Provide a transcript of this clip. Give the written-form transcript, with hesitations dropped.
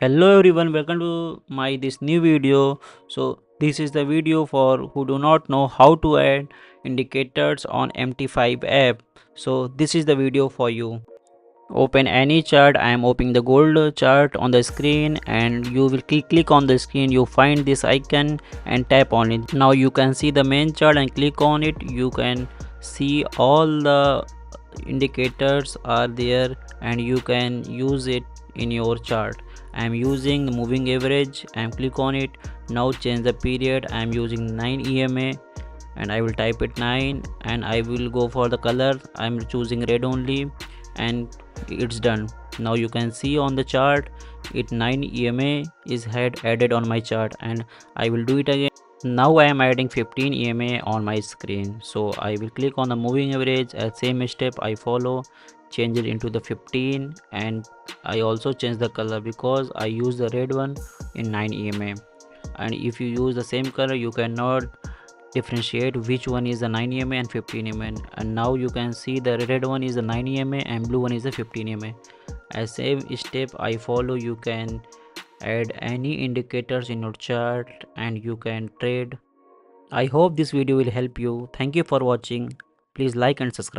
Hello everyone, welcome to my this new video. So this is the video for who do not know how to add indicators on MT5 app. So this is the video for you. Open any chart. I am opening the gold chart on the screen, and you will click on the screen. You find this icon and tap on it. Now you can see the main chart and click on it. You can see all the indicators are there and you can use it in your chart. I am using the moving average. I am click on it. Now change the period. I am using 9 EMA and I will type it 9 and I will go for the color. I am choosing red only and it's done. Now you can see on the chart it 9 EMA is had added on my chart, and I will do it again. Now I am adding 15 EMA on my screen, so I will click on the moving average. As same step I follow, change it into the 15, and I also change the color because I use the red one in 9 EMA. And if you use the same color, you cannot differentiate which one is the 9 EMA and 15 EMA. And now you can see the red one is the 9 EMA and blue one is the 15 EMA. As same step I follow, you can add any indicators in your chart and you can trade. I hope this video will help you. Thank you for watching. Please like and subscribe.